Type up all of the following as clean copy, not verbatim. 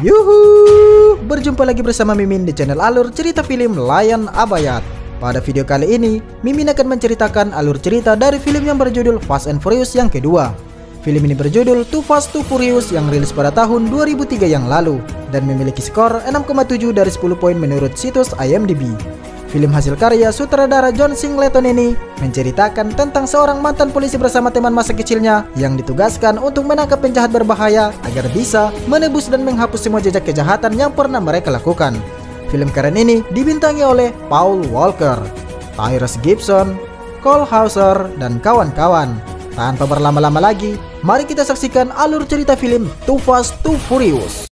Yuhu, berjumpa lagi bersama Mimin di channel alur cerita film Layan Abayat. Pada video kali ini, Mimin akan menceritakan alur cerita dari film yang berjudul Fast and Furious yang kedua. Film ini berjudul Too Fast Too Furious yang rilis pada tahun 2003 yang lalu dan memiliki skor 6,7 dari 10 poin menurut situs IMDb. Film hasil karya sutradara John Singleton ini menceritakan tentang seorang mantan polisi bersama teman masa kecilnya yang ditugaskan untuk menangkap penjahat berbahaya agar bisa menebus dan menghapus semua jejak kejahatan yang pernah mereka lakukan. Film keren ini dibintangi oleh Paul Walker, Tyrese Gibson, Cole Hauser, dan kawan-kawan. Tanpa berlama-lama lagi, mari kita saksikan alur cerita film Too Fast Too Furious.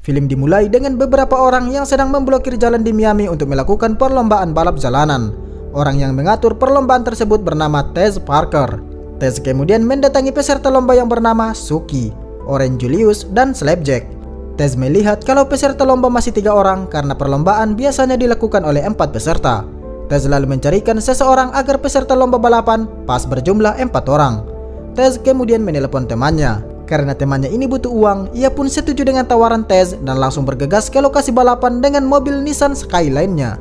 Film dimulai dengan beberapa orang yang sedang memblokir jalan di Miami untuk melakukan perlombaan balap jalanan. Orang yang mengatur perlombaan tersebut bernama Tez Parker. Tez kemudian mendatangi peserta lomba yang bernama Suki, Orange Julius, dan Slapjack. Tez melihat kalau peserta lomba masih 3 orang karena perlombaan biasanya dilakukan oleh 4 peserta. Tez lalu mencarikan seseorang agar peserta lomba balapan pas berjumlah 4 orang. Tez kemudian menelepon temannya. Karena temannya ini butuh uang, ia pun setuju dengan tawaran Tez dan langsung bergegas ke lokasi balapan dengan mobil Nissan Skyline-nya.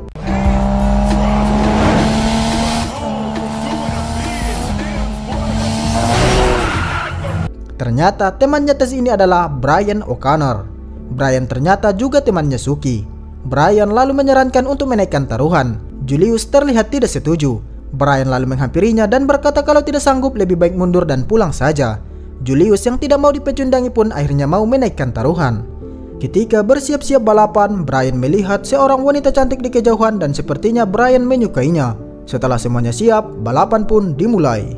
Ternyata temannya Tez ini adalah Brian O'Connor. Brian ternyata juga temannya Suki. Brian lalu menyarankan untuk menaikkan taruhan. Julius terlihat tidak setuju. Brian lalu menghampirinya dan berkata kalau tidak sanggup lebih baik mundur dan pulang saja. Julius yang tidak mau dipecundangi pun akhirnya mau menaikkan taruhan. Ketika bersiap-siap balapan, Brian melihat seorang wanita cantik di kejauhan dan sepertinya Brian menyukainya. Setelah semuanya siap, balapan pun dimulai.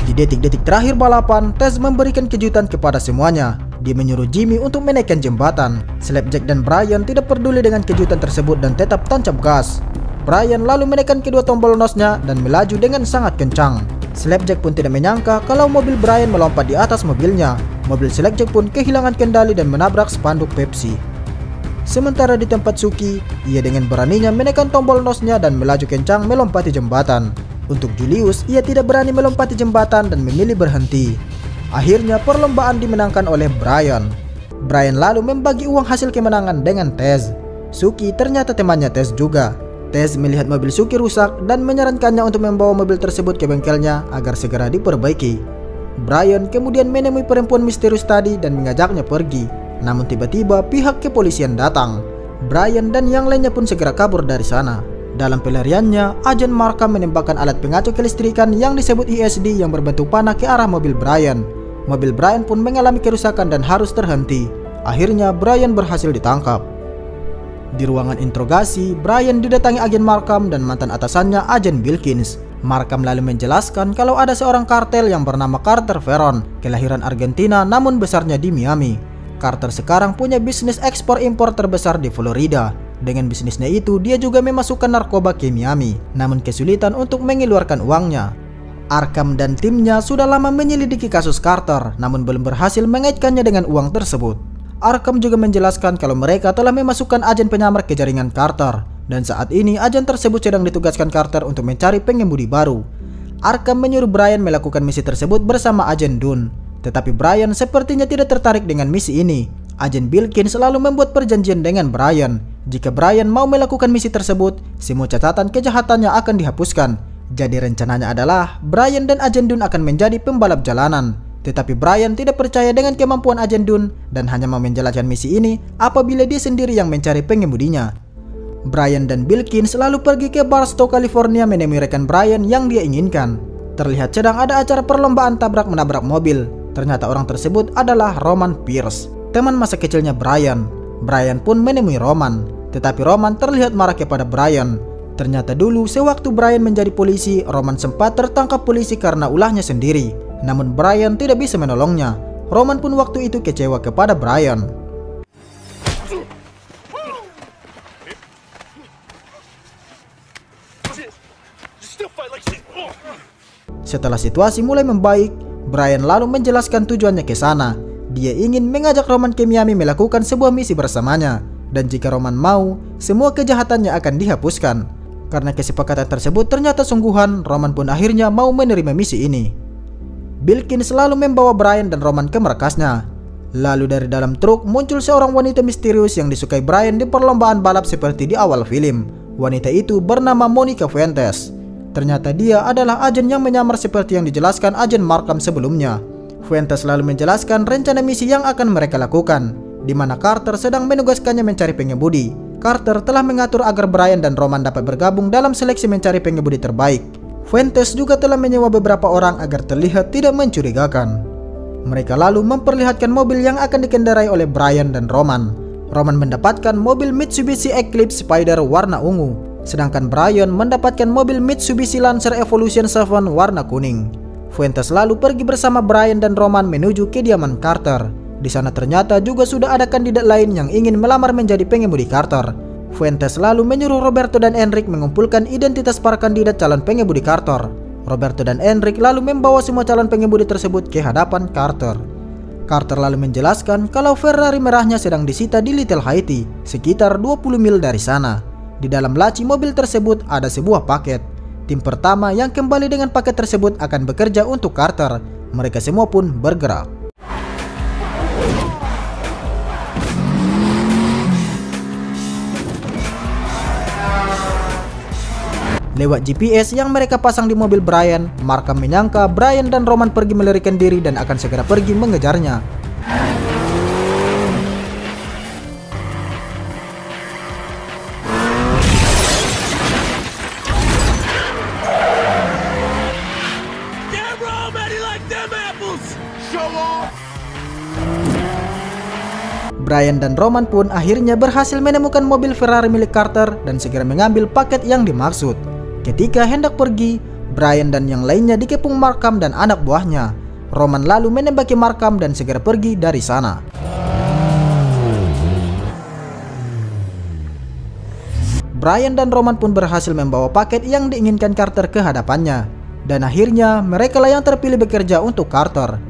Di detik-detik terakhir balapan, Tez memberikan kejutan kepada semuanya. Dia menyuruh Jimmy untuk menaikkan jembatan. Slapjack dan Brian tidak peduli dengan kejutan tersebut dan tetap tancap gas. Brian lalu menekan kedua tombol nosnya dan melaju dengan sangat kencang. Slapjack pun tidak menyangka kalau mobil Brian melompat di atas mobilnya. Mobil Slapjack pun kehilangan kendali dan menabrak spanduk Pepsi. Sementara di tempat Suki, ia dengan beraninya menekan tombol nosnya dan melaju kencang melompati jembatan. Untuk Julius, ia tidak berani melompati jembatan dan memilih berhenti. Akhirnya perlombaan dimenangkan oleh Brian. Brian lalu membagi uang hasil kemenangan dengan Tez. Suki ternyata temannya Tez juga. Tez melihat mobil Suki rusak dan menyarankannya untuk membawa mobil tersebut ke bengkelnya agar segera diperbaiki. Brian kemudian menemui perempuan misterius tadi dan mengajaknya pergi. Namun tiba-tiba pihak kepolisian datang. Brian dan yang lainnya pun segera kabur dari sana. Dalam pelariannya, Agen Markham menembakkan alat pengacau kelistrikan yang disebut ESD yang berbentuk panah ke arah mobil Brian. Mobil Brian pun mengalami kerusakan dan harus terhenti. Akhirnya Brian berhasil ditangkap. Di ruangan interogasi, Brian didatangi Agen Markham dan mantan atasannya Agen Wilkins. Markham lalu menjelaskan kalau ada seorang kartel yang bernama Carter Ferron, kelahiran Argentina namun besarnya di Miami. Carter sekarang punya bisnis ekspor-impor terbesar di Florida. Dengan bisnisnya itu, dia juga memasukkan narkoba ke Miami, namun kesulitan untuk mengeluarkan uangnya. Arkham dan timnya sudah lama menyelidiki kasus Carter, namun belum berhasil mengaitkannya dengan uang tersebut. Arkham juga menjelaskan kalau mereka telah memasukkan agen penyamar ke jaringan Carter, dan saat ini agen tersebut sedang ditugaskan Carter untuk mencari pengemudi baru. Arkham menyuruh Brian melakukan misi tersebut bersama agen Dunn, tetapi Brian sepertinya tidak tertarik dengan misi ini. Agen Wilkins selalu membuat perjanjian dengan Brian. Jika Brian mau melakukan misi tersebut, semua catatan kejahatannya akan dihapuskan. Jadi rencananya adalah Brian dan Agen Dunn akan menjadi pembalap jalanan. Tetapi Brian tidak percaya dengan kemampuan Agen Dunn dan hanya mau menjalankan misi ini apabila dia sendiri yang mencari pengemudinya. Brian dan Wilkins selalu pergi ke Barstow, California menemui rekan Brian yang dia inginkan. Terlihat sedang ada acara perlombaan tabrak-menabrak mobil. Ternyata orang tersebut adalah Roman Pierce, teman masa kecilnya Brian. Brian pun menemui Roman, tetapi Roman terlihat marah kepada Brian. Ternyata dulu sewaktu Brian menjadi polisi, Roman sempat tertangkap polisi karena ulahnya sendiri. Namun Brian tidak bisa menolongnya. Roman pun waktu itu kecewa kepada Brian. Setelah situasi mulai membaik, Brian lalu menjelaskan tujuannya ke sana. Dia ingin mengajak Roman ke Miami melakukan sebuah misi bersamanya. Dan jika Roman mau, semua kejahatannya akan dihapuskan. Karena kesepakatan tersebut ternyata sungguhan, Roman pun akhirnya mau menerima misi ini. Bilkin selalu membawa Brian dan Roman ke markasnya. Lalu dari dalam truk muncul seorang wanita misterius yang disukai Brian di perlombaan balap seperti di awal film. Wanita itu bernama Monica Fuentes. Ternyata dia adalah agen yang menyamar seperti yang dijelaskan agen Markham sebelumnya. Fuentes lalu menjelaskan rencana misi yang akan mereka lakukan, di mana Carter sedang menugaskannya mencari pengemudi. Carter telah mengatur agar Brian dan Roman dapat bergabung dalam seleksi mencari pengemudi terbaik. Fuentes juga telah menyewa beberapa orang agar terlihat tidak mencurigakan. Mereka lalu memperlihatkan mobil yang akan dikendarai oleh Brian dan Roman. Roman mendapatkan mobil Mitsubishi Eclipse Spider warna ungu, sedangkan Brian mendapatkan mobil Mitsubishi Lancer Evolution 7 warna kuning. Fuentes lalu pergi bersama Brian dan Roman menuju kediaman Carter. Di sana ternyata juga sudah ada kandidat lain yang ingin melamar menjadi pengemudi Carter. Fuentes lalu menyuruh Roberto dan Enric mengumpulkan identitas para kandidat calon pengemudi Carter. Roberto dan Enric lalu membawa semua calon pengemudi tersebut ke hadapan Carter. Carter lalu menjelaskan kalau Ferrari merahnya sedang disita di Little Haiti, sekitar 20 mil dari sana. Di dalam laci mobil tersebut ada sebuah paket. Tim pertama yang kembali dengan paket tersebut akan bekerja untuk Carter. Mereka semua pun bergerak. Lewat GPS yang mereka pasang di mobil Brian, Markham menyangka Brian dan Roman pergi melarikan diri dan akan segera pergi mengejarnya. Brian dan Roman pun akhirnya berhasil menemukan mobil Ferrari milik Carter dan segera mengambil paket yang dimaksud. Ketika hendak pergi, Brian dan yang lainnya dikepung Markham dan anak buahnya. Roman lalu menembaki Markham dan segera pergi dari sana. Brian dan Roman pun berhasil membawa paket yang diinginkan Carter ke hadapannya. Dan akhirnya mereka lah yang terpilih bekerja untuk Carter.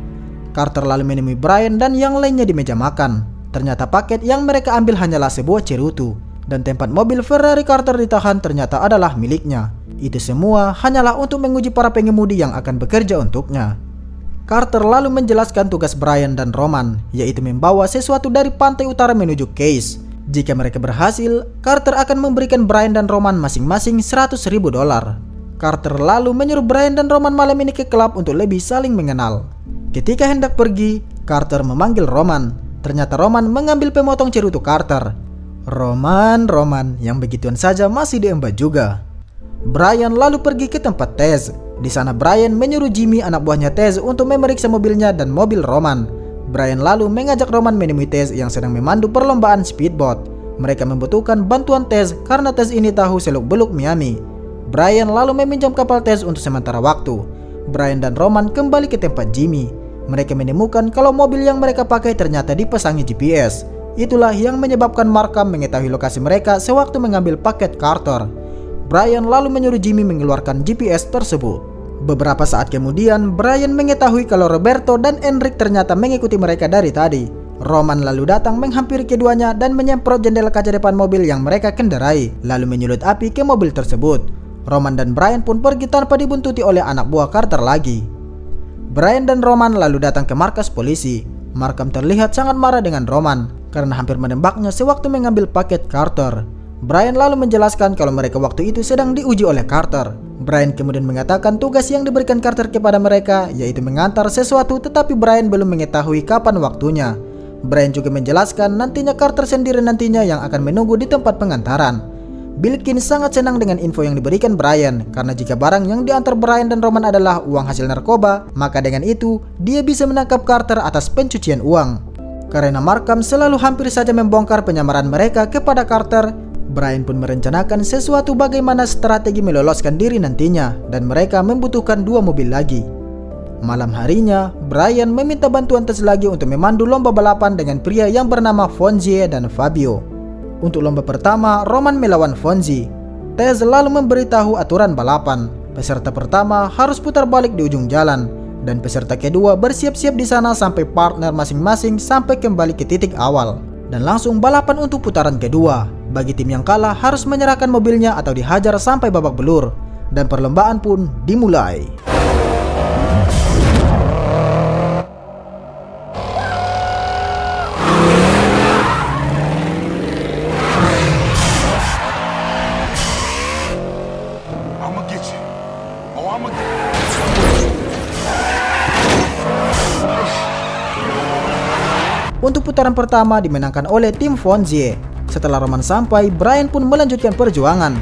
Carter lalu menemui Brian dan yang lainnya di meja makan. Ternyata paket yang mereka ambil hanyalah sebuah cerutu. Dan tempat mobil Ferrari Carter ditahan ternyata adalah miliknya. Itu semua hanyalah untuk menguji para pengemudi yang akan bekerja untuknya. Carter lalu menjelaskan tugas Brian dan Roman, yaitu membawa sesuatu dari pantai utara menuju Case. Jika mereka berhasil, Carter akan memberikan Brian dan Roman masing-masing $100.000. Carter lalu menyuruh Brian dan Roman malam ini ke klub untuk lebih saling mengenal. Ketika hendak pergi, Carter memanggil Roman. Ternyata Roman mengambil pemotong cerutu Carter. Roman yang begituan saja masih diembat juga. Brian lalu pergi ke tempat Tess. Di sana Brian menyuruh Jimmy, anak buahnya Tess, untuk memeriksa mobilnya dan mobil Roman. Brian lalu mengajak Roman menemui Tess yang sedang memandu perlombaan speedboat. Mereka membutuhkan bantuan Tess karena Tess ini tahu seluk-beluk Miami. Brian lalu meminjam kapal Tess untuk sementara waktu. Brian dan Roman kembali ke tempat Jimmy. Mereka menemukan kalau mobil yang mereka pakai ternyata dipasangi GPS. Itulah yang menyebabkan Markham mengetahui lokasi mereka sewaktu mengambil paket Carter. Brian lalu menyuruh Jimmy mengeluarkan GPS tersebut. Beberapa saat kemudian, Brian mengetahui kalau Roberto dan Enric ternyata mengikuti mereka dari tadi. Roman lalu datang menghampiri keduanya dan menyemprot jendela kaca depan mobil yang mereka kendarai, lalu menyulut api ke mobil tersebut. Roman dan Brian pun pergi tanpa dibuntuti oleh anak buah Carter lagi. Brian dan Roman lalu datang ke markas polisi. Markham terlihat sangat marah dengan Roman karena hampir menembaknya sewaktu mengambil paket Carter. Brian lalu menjelaskan kalau mereka waktu itu sedang diuji oleh Carter. Brian kemudian mengatakan tugas yang diberikan Carter kepada mereka yaitu mengantar sesuatu, tetapi Brian belum mengetahui kapan waktunya. Brian juga menjelaskan nantinya Carter sendiri nantinya yang akan menunggu di tempat pengantaran. Bilkin sangat senang dengan info yang diberikan Brian, karena jika barang yang diantar Brian dan Roman adalah uang hasil narkoba, maka dengan itu dia bisa menangkap Carter atas pencucian uang. Karena Markham selalu hampir saja membongkar penyamaran mereka kepada Carter, Brian pun merencanakan sesuatu bagaimana strategi meloloskan diri nantinya, dan mereka membutuhkan 2 mobil lagi. Malam harinya, Brian meminta bantuan Tess lagi untuk memandu lomba balapan dengan pria yang bernama Fonzie dan Fabio. Untuk lomba pertama, Roman melawan Fonzie. Tess lalu memberitahu aturan balapan. Peserta pertama harus putar balik di ujung jalan, dan peserta kedua bersiap-siap di sana sampai partner masing-masing sampai kembali ke titik awal. Dan langsung balapan untuk putaran kedua. Bagi tim yang kalah harus menyerahkan mobilnya atau dihajar sampai babak belur. Dan perlombaan pun dimulai. Untuk putaran pertama dimenangkan oleh tim Fonzie. Setelah Roman sampai, Brian pun melanjutkan perjuangan.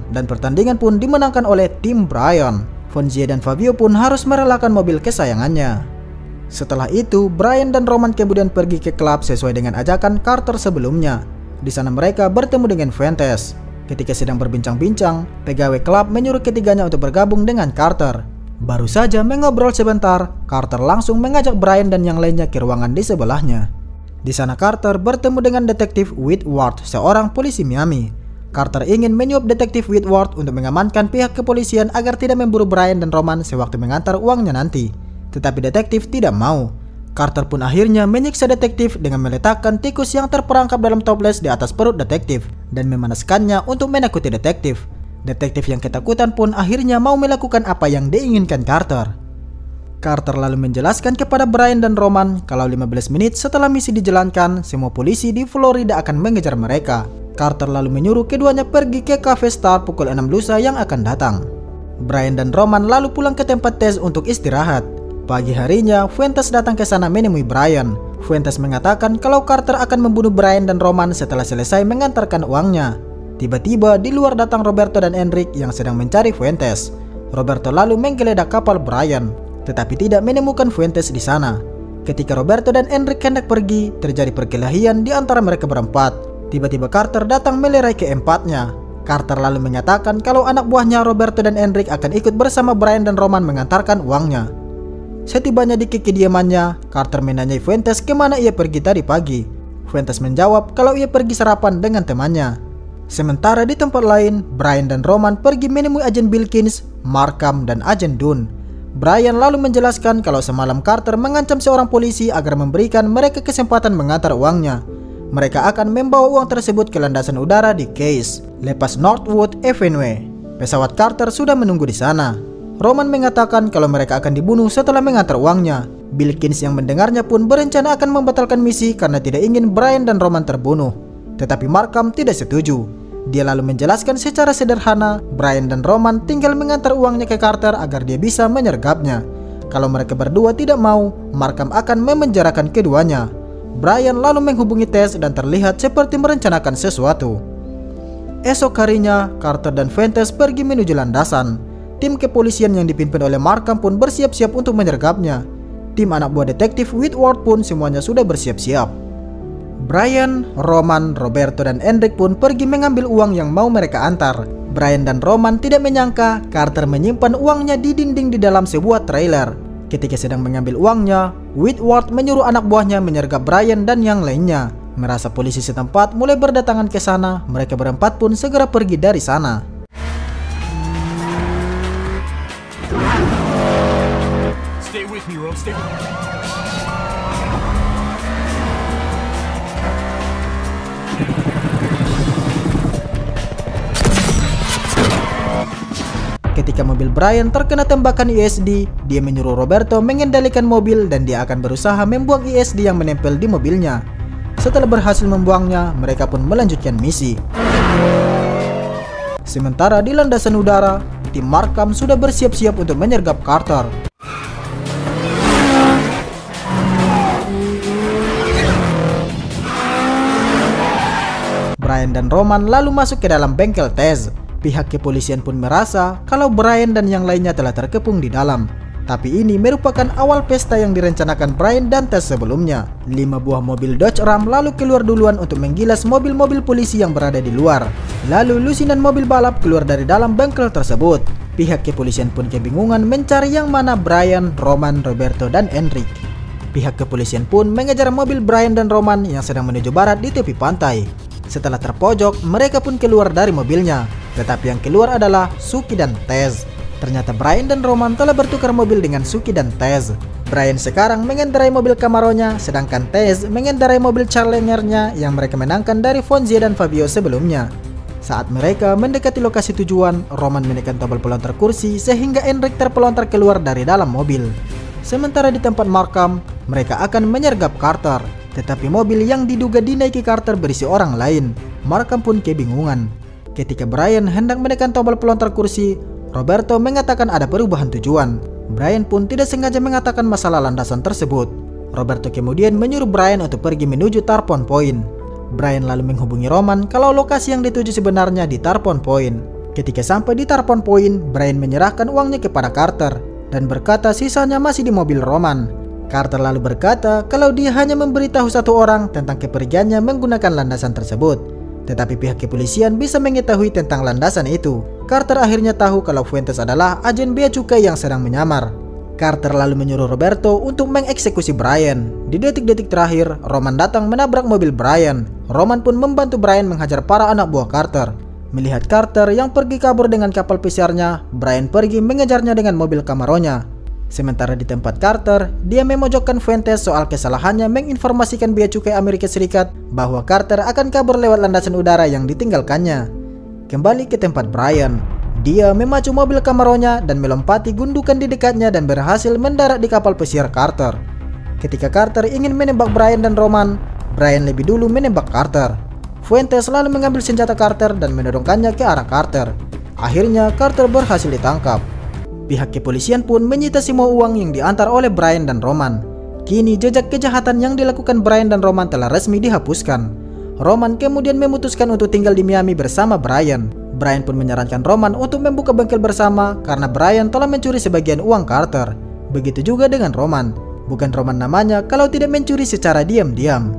Dan pertandingan pun dimenangkan oleh tim Brian. Fonzie dan Fabio pun harus merelakan mobil kesayangannya. Setelah itu, Brian dan Roman kemudian pergi ke klub sesuai dengan ajakan Carter sebelumnya. Di sana mereka bertemu dengan Fuentes. Ketika sedang berbincang-bincang, pegawai klub menyuruh ketiganya untuk bergabung dengan Carter. Baru saja mengobrol sebentar, Carter langsung mengajak Brian dan yang lainnya ke ruangan di sebelahnya. Di sana Carter bertemu dengan detektif Whitworth, seorang polisi Miami. Carter ingin menyuap detektif Whitworth untuk mengamankan pihak kepolisian agar tidak memburu Brian dan Roman sewaktu mengantar uangnya nanti. Tetapi detektif tidak mau. Carter pun akhirnya menyiksa detektif dengan meletakkan tikus yang terperangkap dalam toples di atas perut detektif dan memanaskannya untuk menakuti detektif. Detektif yang ketakutan pun akhirnya mau melakukan apa yang diinginkan Carter. Carter lalu menjelaskan kepada Brian dan Roman kalau 15 menit setelah misi dijalankan, semua polisi di Florida akan mengejar mereka. Carter lalu menyuruh keduanya pergi ke Cafe Star pukul 6 lusa yang akan datang. Brian dan Roman lalu pulang ke tempat Tess untuk istirahat. Pagi harinya, Fuentes datang ke sana menemui Brian. Fuentes mengatakan kalau Carter akan membunuh Brian dan Roman setelah selesai mengantarkan uangnya. Tiba-tiba di luar datang Roberto dan Enric yang sedang mencari Fuentes. Roberto lalu menggeledah kapal Brian, tetapi tidak menemukan Fuentes di sana. Ketika Roberto dan Enric hendak pergi, terjadi perkelahian di antara mereka berempat. Tiba-tiba Carter datang melerai keempatnya. Carter lalu menyatakan kalau anak buahnya Roberto dan Enric akan ikut bersama Brian dan Roman mengantarkan uangnya. Setibanya di kediamannya, Carter menanyai Fuentes kemana ia pergi tadi pagi. Fuentes menjawab kalau ia pergi sarapan dengan temannya. Sementara di tempat lain, Brian dan Roman pergi menemui agen Bilkins, Markham, dan agen Dunn. Brian lalu menjelaskan kalau semalam Carter mengancam seorang polisi agar memberikan mereka kesempatan mengantar uangnya. Mereka akan membawa uang tersebut ke landasan udara di Case, lepas Northwood Avenue. Pesawat Carter sudah menunggu di sana. Roman mengatakan kalau mereka akan dibunuh setelah mengantar uangnya. Bilkins yang mendengarnya pun berencana akan membatalkan misi karena tidak ingin Brian dan Roman terbunuh. Tetapi Markham tidak setuju. Dia lalu menjelaskan secara sederhana, Brian dan Roman tinggal mengantar uangnya ke Carter agar dia bisa menyergapnya. Kalau mereka berdua tidak mau, Markham akan memenjarakan keduanya. Brian lalu menghubungi Tess dan terlihat seperti merencanakan sesuatu. Esok harinya, Carter dan Fuentes pergi menuju landasan. Tim kepolisian yang dipimpin oleh Markham pun bersiap-siap untuk menyergapnya. Tim anak buah detektif Whitworth pun semuanya sudah bersiap-siap. Brian, Roman, Roberto, dan Enric pun pergi mengambil uang yang mau mereka antar. Brian dan Roman tidak menyangka Carter menyimpan uangnya di dinding di dalam sebuah trailer. Ketika sedang mengambil uangnya, Whitworth menyuruh anak buahnya menyergap Brian dan yang lainnya. Merasa polisi setempat mulai berdatangan ke sana, mereka berempat pun segera pergi dari sana. Stay with me, Ro. Stay with me. Ketika mobil Brian terkena tembakan ISD, dia menyuruh Roberto mengendalikan mobil dan dia akan berusaha membuang ISD yang menempel di mobilnya. Setelah berhasil membuangnya, mereka pun melanjutkan misi. Sementara di landasan udara, tim Markham sudah bersiap-siap untuk menyergap Carter. Brian dan Roman lalu masuk ke dalam bengkel Tess. Pihak kepolisian pun merasa kalau Brian dan yang lainnya telah terkepung di dalam. Tapi ini merupakan awal pesta yang direncanakan Brian dan Tess sebelumnya. 5 buah mobil Dodge Ram lalu keluar duluan untuk menggilas mobil-mobil polisi yang berada di luar. Lalu lusinan mobil balap keluar dari dalam bengkel tersebut. Pihak kepolisian pun kebingungan mencari yang mana Brian, Roman, Roberto, dan Enrique. Pihak kepolisian pun mengejar mobil Brian dan Roman yang sedang menuju barat di tepi pantai. Setelah terpojok, mereka pun keluar dari mobilnya. Tetapi yang keluar adalah Suki dan Tess. Ternyata Brian dan Roman telah bertukar mobil dengan Suki dan Tess. Brian sekarang mengendarai mobil Camaronya, sedangkan Tess mengendarai mobil Challenger-nya yang mereka menangkan dari Fonzie dan Fabio sebelumnya. Saat mereka mendekati lokasi tujuan, Roman menekan tombol pelontar kursi sehingga Enrique terpelontar keluar dari dalam mobil. Sementara di tempat Markham, mereka akan menyergap Carter. Tetapi mobil yang diduga dinaiki Carter berisi orang lain. Markham pun kebingungan. Ketika Brian hendak menekan tombol pelontar kursi, Roberto mengatakan ada perubahan tujuan. Brian pun tidak sengaja mengatakan masalah landasan tersebut. Roberto kemudian menyuruh Brian untuk pergi menuju Tarpon Point. Brian lalu menghubungi Roman kalau lokasi yang dituju sebenarnya di Tarpon Point. Ketika sampai di Tarpon Point, Brian menyerahkan uangnya kepada Carter dan berkata sisanya masih di mobil Roman. Carter lalu berkata kalau dia hanya memberitahu satu orang tentang kepergiannya menggunakan landasan tersebut. Tetapi pihak kepolisian bisa mengetahui tentang landasan itu. Carter akhirnya tahu kalau Fuentes adalah agen bea cukai yang sedang menyamar. Carter lalu menyuruh Roberto untuk mengeksekusi Brian. Di detik-detik terakhir, Roman datang menabrak mobil Brian. Roman pun membantu Brian menghajar para anak buah Carter. Melihat Carter yang pergi kabur dengan kapal pesiarnya, Brian pergi mengejarnya dengan mobil Camaronya. Sementara di tempat Carter, dia memojokkan Fuentes soal kesalahannya menginformasikan bea cukai Amerika Serikat bahwa Carter akan kabur lewat landasan udara yang ditinggalkannya. Kembali ke tempat Brian, dia memacu mobil Camaronya dan melompati gundukan di dekatnya dan berhasil mendarat di kapal pesiar Carter. Ketika Carter ingin menembak Brian dan Roman, Brian lebih dulu menembak Carter. Fuentes lalu mengambil senjata Carter dan menodongkannya ke arah Carter. Akhirnya Carter berhasil ditangkap. Pihak kepolisian pun menyita semua uang yang diantar oleh Brian dan Roman. Kini jejak kejahatan yang dilakukan Brian dan Roman telah resmi dihapuskan. Roman kemudian memutuskan untuk tinggal di Miami bersama Brian. Brian pun menyarankan Roman untuk membuka bengkel bersama karena Brian telah mencuri sebagian uang Carter. Begitu juga dengan Roman. Bukan Roman namanya kalau tidak mencuri secara diam-diam.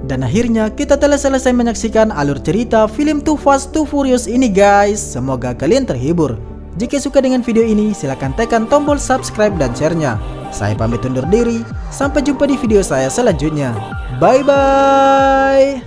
Dan akhirnya kita telah selesai menyaksikan alur cerita film Too Fast Too Furious ini guys. Semoga kalian terhibur. Jika suka dengan video ini, silahkan tekan tombol subscribe dan share-nya. Saya pamit undur diri, sampai jumpa di video saya selanjutnya. Bye-bye!